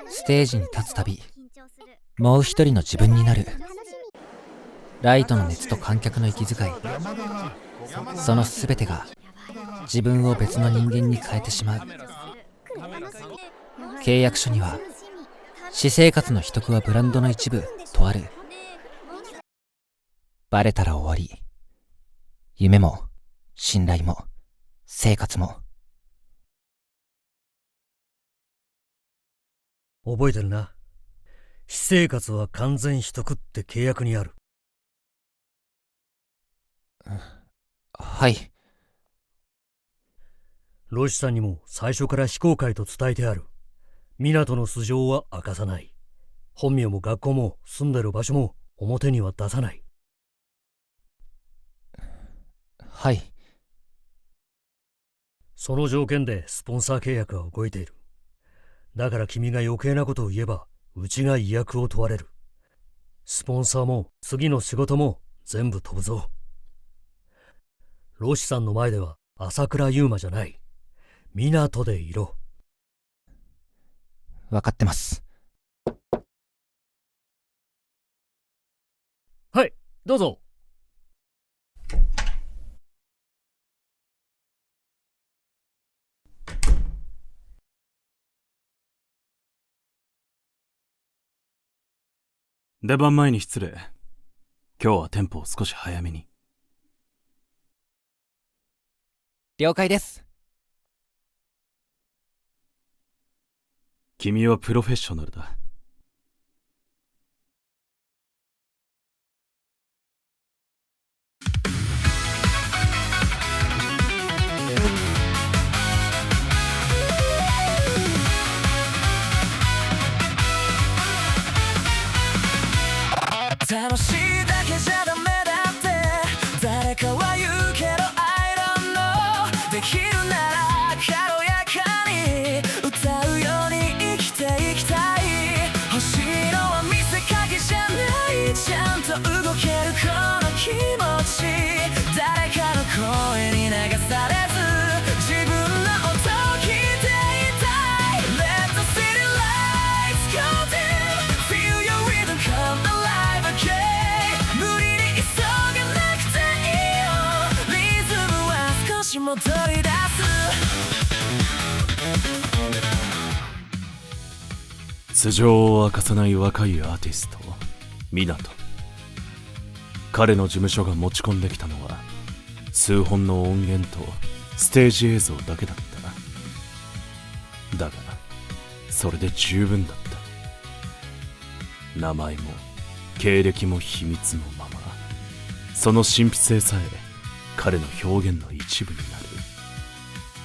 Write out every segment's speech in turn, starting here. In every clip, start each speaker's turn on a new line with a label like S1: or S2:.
S1: ステージに立つたび、もう一人の自分になる。ライトの熱と観客の息遣い、その全てが自分を別の人間に変えてしまう。契約書には、私生活の秘匿はブランドの一部とある。バレたら終わり。夢も信頼も生活も。
S2: 覚えてるな。私生活は完全秘匿って契約にある。
S1: はい。
S2: ロシさんにも最初から非公開と伝えてある。港の素性は明かさない。本名も学校も住んでる場所も表には出さない。
S1: はい。
S2: その条件でスポンサー契約は動いている。だから君が余計なことを言えば、うちが違約を問われる。スポンサーも次の仕事も全部飛ぶぞ。ロシさんの前では朝倉優馬じゃない。港でいろ。
S1: わかってます。
S2: はい、どうぞ。
S3: 出番前に失礼。今日はテンポを少し早めに。
S1: 了解です。
S3: 君はプロフェッショナルだ。
S4: 楽しいだけじゃダメだって誰かは言うけど I don't know できるなら軽やかに歌うように生きていきたい。欲しいのは見せかけじゃない、ちゃんと動けるこの気持ち、誰かの声に流されず自分の音を聞いていたい。 Let the city lights go dim, feel your rhythm come alive again。 無理に急がなくていいよ、リズムは少し戻り出
S3: 素性を明かさない若いアーティスト港。彼の事務所が持ち込んできたのは数本の音源とステージ映像だけだった。だがそれで十分だった。名前も経歴も秘密のまま、その神秘性さえ彼の表現の一部になる。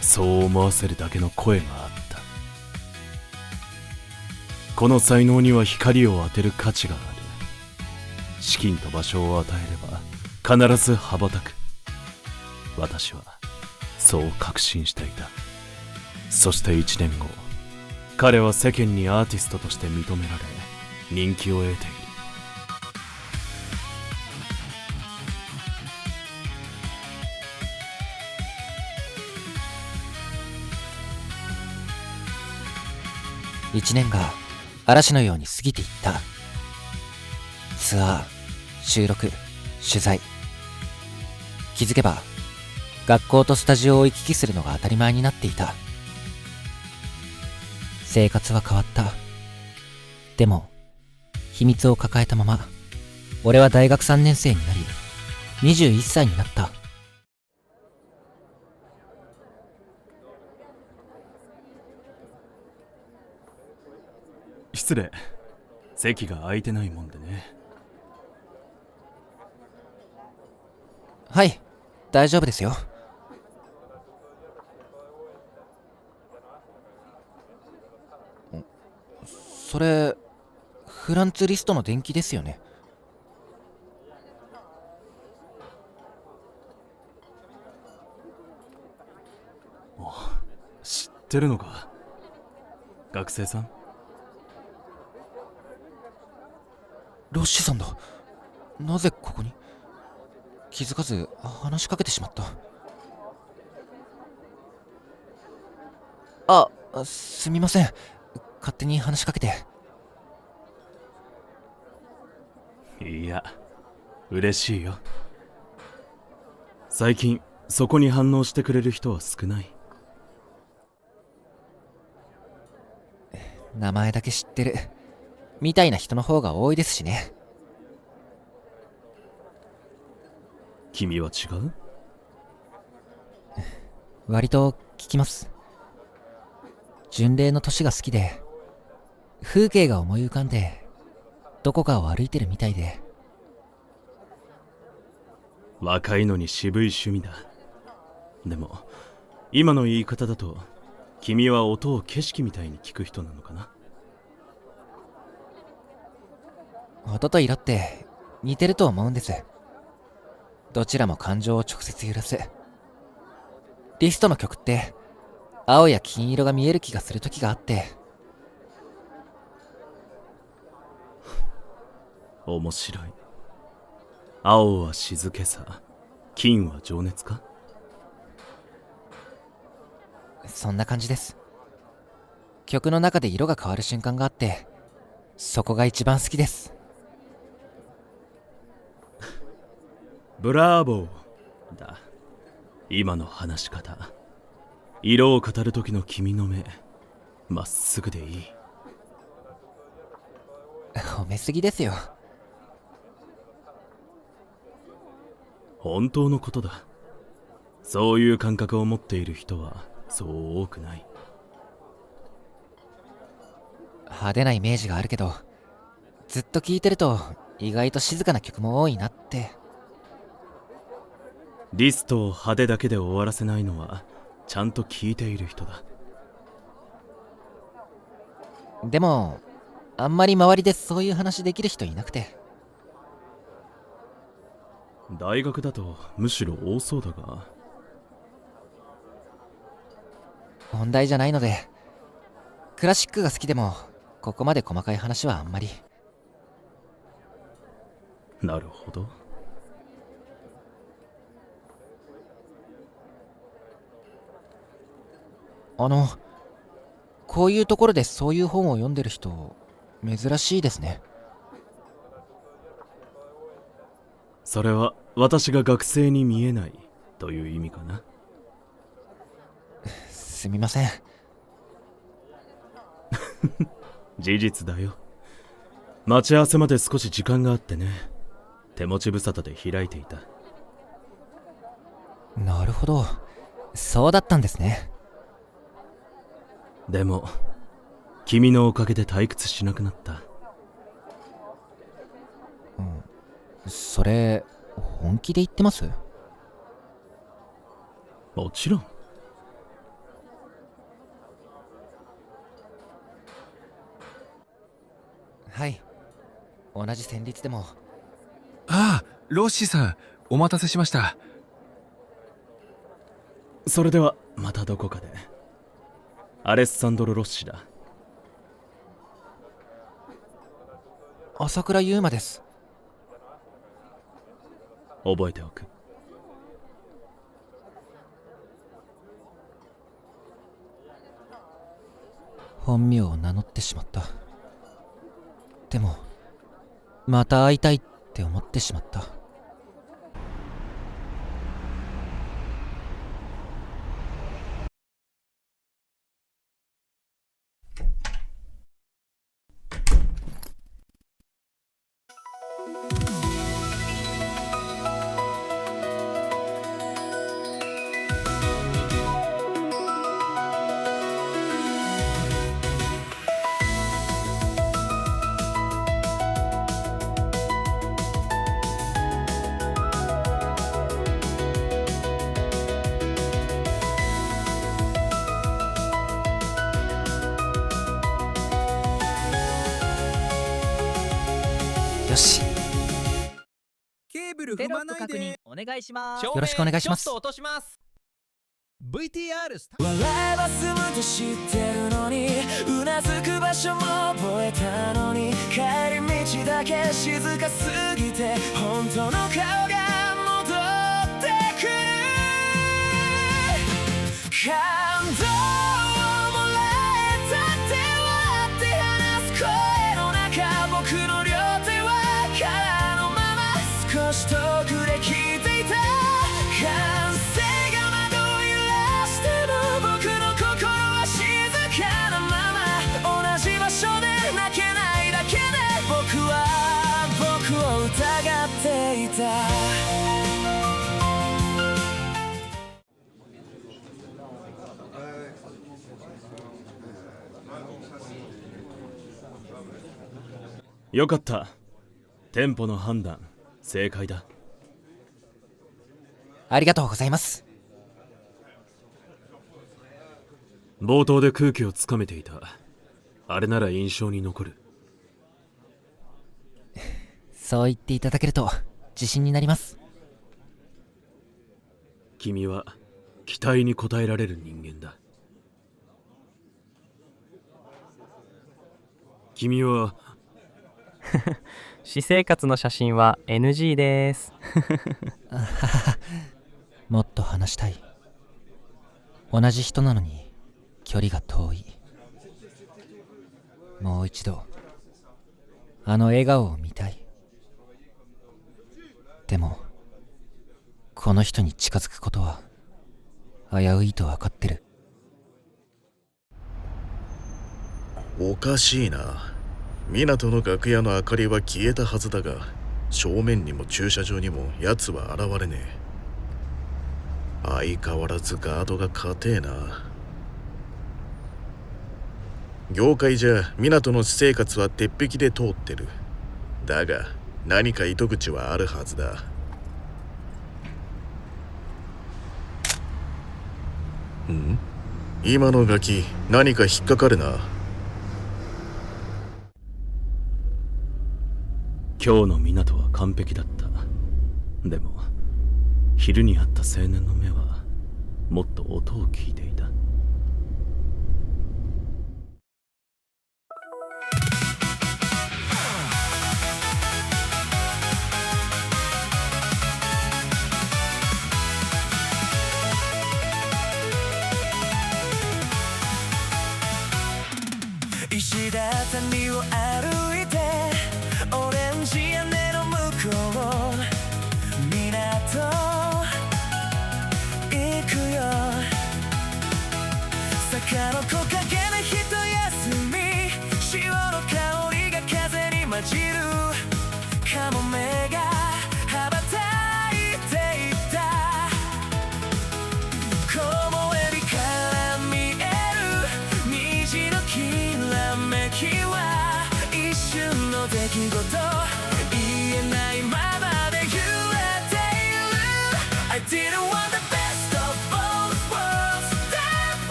S3: そう思わせるだけの声があった。この才能には光を当てる価値がある。資金と場所を与えれば必ず羽ばたく。私はそう確信していた。そして1年後、彼は世間にアーティストとして認められ人気を得ている。
S1: 1年が嵐のように過ぎていった。ツアー、収録、取材。気づけば学校とスタジオを行き来するのが当たり前になっていた。生活は変わった。でも秘密を抱えたまま俺は大学3年生になり21歳になった。
S3: 失礼。席が空いてないもんでね。
S1: はい、大丈夫ですよ。それフランツリストの伝記ですよね。
S3: 知ってるのか、学生さん。
S1: ロッシュさんだ。なぜここに？気づかず話しかけてしまった。あ、すみません。勝手に話しかけて。
S3: いや、嬉しいよ。最近そこに反応してくれる人は少ない。
S1: 名前だけ知ってるみたいな人の方が多いですしね。
S3: 君は違う？
S1: 割と聞きます。巡礼の年が好きで、風景が思い浮かんでどこかを歩いてるみたいで。
S3: 若いのに渋い趣味だ。でも今の言い方だと君は音を景色みたいに聞く人なのかな？
S1: 音と色って似てると思うんです。どちらも感情を直接揺らす。リストの曲って青や金色が見える気がする時があって。
S3: 面白い。青は静けさ、金は情熱か？
S1: そんな感じです。曲の中で色が変わる瞬間があって、そこが一番好きです。
S3: ブラーボーだ。今の話し方、色を語る時の君の目、まっすぐでいい。
S1: 褒めすぎですよ。
S3: 本当のことだ。そういう感覚を持っている人はそう多くない。
S1: 派手なイメージがあるけど、ずっと聴いてると意外と静かな曲も多いなって。
S3: リストを派手だけで終わらせないのはちゃんと聴いている人だ。
S1: でもあんまり周りでそういう話できる人いなくて。
S3: 大学だとむしろ多そうだが。
S1: 本題じゃないので、クラシックが好きでもここまで細かい話はあんまり。
S3: なるほど。
S1: こういうところでそういう本を読んでる人珍しいですね。
S3: それは私が学生に見えないという意味かな。
S1: すみません。
S3: 事実だよ。待ち合わせまで少し時間があってね。手持ち無沙汰で開いていた。
S1: なるほど、そうだったんですね。
S3: でも君のおかげで退屈しなくなった。
S1: それ本気で言ってます？
S3: もちろん。
S1: はい、同じ旋律でも。
S5: ああ、ロッシーさん、お待たせしました。
S3: それではまたどこかで。アレッサンドロ・ロッシだ。
S1: 朝倉優馬です。
S3: 覚えておく。
S1: 本名を名乗ってしまった。でもまた会いたいって思ってしまった。よし、
S6: ケーブル
S7: テロッ
S6: 踏まない
S7: プ確認
S6: で。
S7: お願いします。
S1: よろしくお願いします。
S7: ちょっと落とします。
S6: VTR スタ
S4: 笑えば済むと知ってるのにうなずく場所も覚えたのに帰り道だけ静かすぎて本当の顔が戻ってくる感動をもらえたって割って
S3: よかった。テンポの判断正解だ。
S1: ありがとうございます。
S3: 冒頭で空気をつかめていた。あれなら印象に残る。
S1: そう言っていただけると自信になります。
S3: 君は期待に応えられる人間だ。君は
S7: 私生活の写真は NG です。
S1: もっと話したい。同じ人なのに距離が遠い。もう一度あの笑顔を見たい。でもこの人に近づくことは危ういと分かってる。
S8: おかしいな。港の楽屋の明かりは消えたはずだが、正面にも駐車場にも奴は現れねえ。相変わらずガードが硬えな。業界じゃ港の私生活は鉄壁で通ってる。だが何か糸口はあるはずだ。ん？今のガキ何か引っかかるな。
S3: 今日の港は完璧だった。でも昼に会った青年の目はもっと音を聞いていた。
S4: 石畳を歩いてオレンジ屋根の向こう港行くよ。坂の